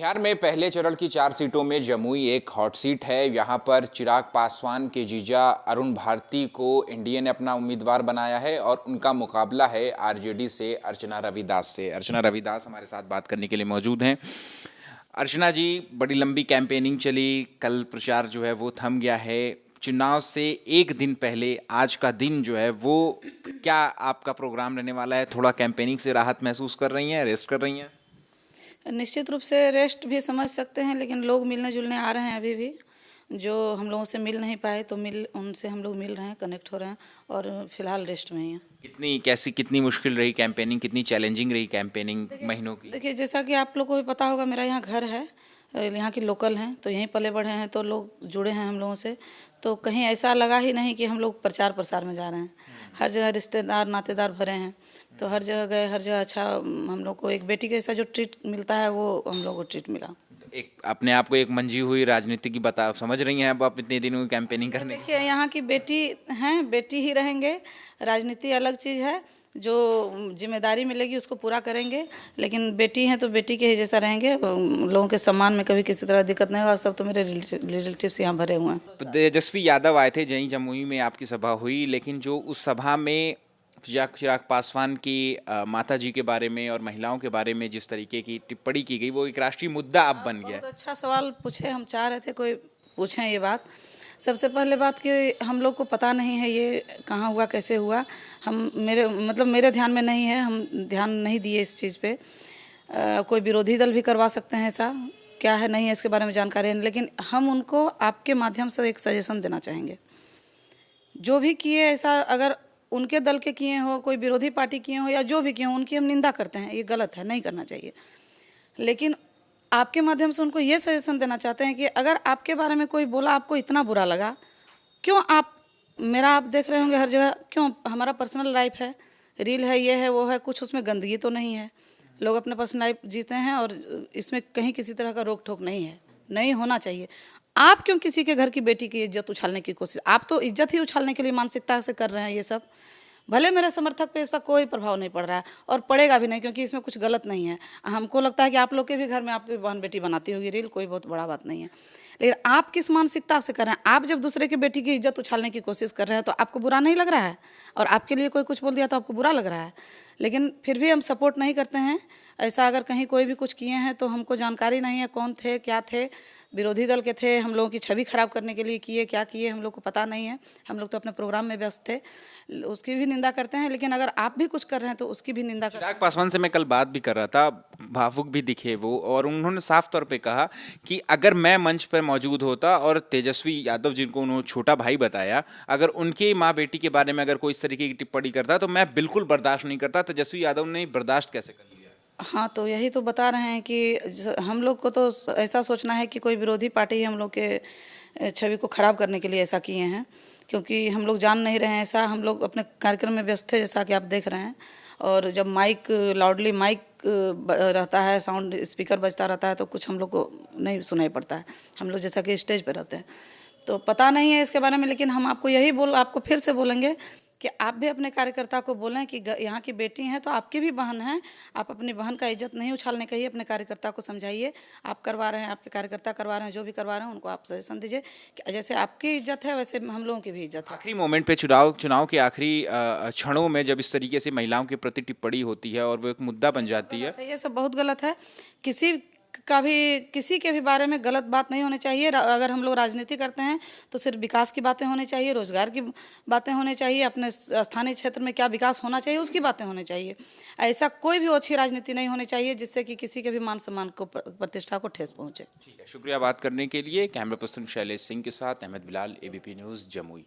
बिहार में पहले चरण की 4 सीटों में जमुई एक हॉट सीट है। यहां पर चिराग पासवान के जीजा अरुण भारती को एनडीए ने अपना उम्मीदवार बनाया है और उनका मुकाबला है आरजेडी से अर्चना रविदास से। अर्चना रविदास हमारे साथ बात करने के लिए मौजूद हैं। अर्चना जी, बड़ी लंबी कैंपेनिंग चली, कल प्रचार जो है वो थम गया है। चुनाव से एक दिन पहले आज का दिन जो है वो क्या आपका प्रोग्राम रहने वाला है? थोड़ा कैंपेनिंग से राहत महसूस कर रही हैं, रेस्ट कर रही हैं? निश्चित रूप से रेस्ट भी समझ सकते हैं, लेकिन लोग मिलने जुलने आ रहे हैं। अभी भी जो हम लोगों से मिल नहीं पाए तो उनसे हम लोग मिल रहे हैं, कनेक्ट हो रहे हैं और फिलहाल रेस्ट में ही हैं। कितनी मुश्किल रही कैंपेनिंग, कितनी चैलेंजिंग रही कैंपेनिंग महीनों की? देखिए, जैसा कि आप लोग को भी पता होगा, मेरा यहाँ घर है, यहाँ की लोकल हैं, तो यहीं पले बढ़े हैं, तो लोग जुड़े हैं हम लोगों से। तो कहीं ऐसा लगा ही नहीं कि हम लोग प्रचार प्रसार में जा रहे हैं। हर जगह रिश्तेदार नातेदार भरे हैं, तो हर जगह गए, हर जगह अच्छा हम लोग को एक बेटी के जैसा जो ट्रीट मिलता है वो हम लोग को ट्रीट मिला। एक अपने आप को एक मंजी हुई राजनीति की बता समझ रही हैं अब आप इतने दिनों की कैंपेनिंग करने? देखिए, यहाँ की बेटी हैं, बेटी ही रहेंगे। राजनीति अलग चीज़ है, जो जिम्मेदारी मिलेगी उसको पूरा करेंगे, लेकिन बेटी हैं तो बेटी के ही जैसा रहेंगे। लोगों के सम्मान में कभी किसी तरह दिक्कत नहीं होगा। सब तो मेरे रिलेटिव्स यहाँ भरे हुए हैं। तेजस्वी यादव आए थे, जमुई में आपकी सभा हुई, लेकिन जो उस सभा में चिराग पासवान की माता जी के बारे में और महिलाओं के बारे में जिस तरीके की टिप्पणी की गई, वो एक राष्ट्रीय मुद्दा अब बन गया। बहुत अच्छा सवाल पूछे, हम चाह रहे थे कोई पूछें ये बात। सबसे पहले बात कि हम लोग को पता नहीं है ये कहाँ हुआ, कैसे हुआ। मेरे ध्यान में नहीं है, हम ध्यान नहीं दिए इस चीज़ पे। कोई विरोधी दल भी करवा सकते हैं, ऐसा क्या है नहीं है इसके बारे में जानकारी है, लेकिन हम उनको आपके माध्यम से एक सजेशन देना चाहेंगे। जो भी किए ऐसा, अगर उनके दल के किए हो, कोई विरोधी पार्टी किए हो या जो भी किए हो, उनकी हम निंदा करते हैं, ये गलत है, नहीं करना चाहिए। लेकिन आपके माध्यम से उनको ये सजेशन देना चाहते हैं कि अगर आपके बारे में कोई बोला, आपको इतना बुरा लगा, क्यों आप देख रहे होंगे हर जगह, क्यों हमारा पर्सनल लाइफ है, रील है, ये है, वो है, कुछ उसमें गंदगी तो नहीं है। लोग अपने पर्सनल लाइफ जीते हैं और इसमें कहीं किसी तरह का रोक टोक नहीं है, नहीं होना चाहिए। आप क्यों किसी के घर की बेटी की इज्जत उछालने की कोशिश? आप तो इज्जत ही उछालने के लिए मानसिकता से कर रहे हैं ये सब। भले मेरे समर्थक पे इस पर कोई प्रभाव नहीं पड़ रहा है और पड़ेगा भी नहीं, क्योंकि इसमें कुछ गलत नहीं है। हमको लगता है कि आप लोग के भी घर में आपकी बहन बेटी बनाती होगी रील, कोई बहुत बड़ा बात नहीं है। लेकिन आप किस मानसिकता से कर रहे हैं? आप जब दूसरे की बेटी की इज्जत उछालने की कोशिश कर रहे हैं तो आपको बुरा नहीं लग रहा है, और आपके लिए कोई कुछ बोल दिया तो आपको बुरा लग रहा है। लेकिन फिर भी हम सपोर्ट नहीं करते हैं ऐसा। अगर कहीं कोई भी कुछ किए हैं तो हमको जानकारी नहीं है कौन थे, क्या थे, विरोधी दल के थे, हम लोगों की छवि खराब करने के लिए किए, क्या किए हम लोग को पता नहीं है। हम लोग तो अपने प्रोग्राम में व्यस्त थे, उसकी भी निंदा करते हैं। लेकिन अगर आप भी कुछ कर रहे हैं तो उसकी भी निंदा करते हैं। चिराग पासवान से मैं कल बात भी कर रहा था, भावुक भी दिखे वो, और उन्होंने साफ तौर पे कहा कि अगर मैं मंच पर मौजूद होता और तेजस्वी यादव, जिनको उन्होंने छोटा भाई बताया, अगर उनकी माँ बेटी के बारे में अगर कोई इस तरीके की टिप्पणी करता तो मैं बिल्कुल बर्दाश्त नहीं करता। तेजस्वी यादव ने बर्दाश्त कैसे कर लिया? हाँ, तो यही तो बता रहे हैं कि हम लोग को तो ऐसा सोचना है कि कोई विरोधी पार्टी हम लोग के छवि को खराब करने के लिए ऐसा किए हैं, क्योंकि हम लोग जान नहीं रहे हैं ऐसा। हम लोग अपने कार्यक्रम में व्यस्त थे, जैसा कि आप देख रहे हैं, और जब लाउडली माइक रहता है, साउंड स्पीकर बजता रहता है, तो कुछ हम लोग को नहीं सुनाई पड़ता है। हम लोग जैसा कि स्टेज पर रहते हैं, तो पता नहीं है इसके बारे में। लेकिन हम आपको फिर से बोलेंगे कि आप भी अपने कार्यकर्ता को बोलें कि यहाँ की बेटी हैं तो आपकी भी बहन हैं। आप अपनी बहन का इज्जत नहीं उछालने का ही अपने कार्यकर्ता को समझाइए। आप करवा रहे हैं, आपके कार्यकर्ता करवा रहे हैं, जो भी करवा रहे हैं उनको आप सजेशन दीजिए कि जैसे आपकी इज्जत है वैसे हम लोगों की भी इज्जत है। आखिरी मोमेंट पे चुनाव के आखिरी क्षणों में जब इस तरीके से महिलाओं के प्रति टिप्पणी होती है और वो एक मुद्दा बन जाती है, ये सब बहुत गलत है। किसी के भी बारे में गलत बात नहीं होनी चाहिए। अगर हम लोग राजनीति करते हैं तो सिर्फ विकास की बातें होनी चाहिए, रोजगार की बातें होनी चाहिए, अपने स्थानीय क्षेत्र में क्या विकास होना चाहिए उसकी बातें होनी चाहिए। ऐसा कोई भी अच्छी राजनीति नहीं होनी चाहिए जिससे कि किसी के भी मान सम्मान को, प्रतिष्ठा को ठेस पहुंचे। ठीक है, शुक्रिया बात करने के लिए। कैमरा पर्सन शैलेश सिंह के साथ अहमद बिलाल, एबीपी न्यूज़, जमुई।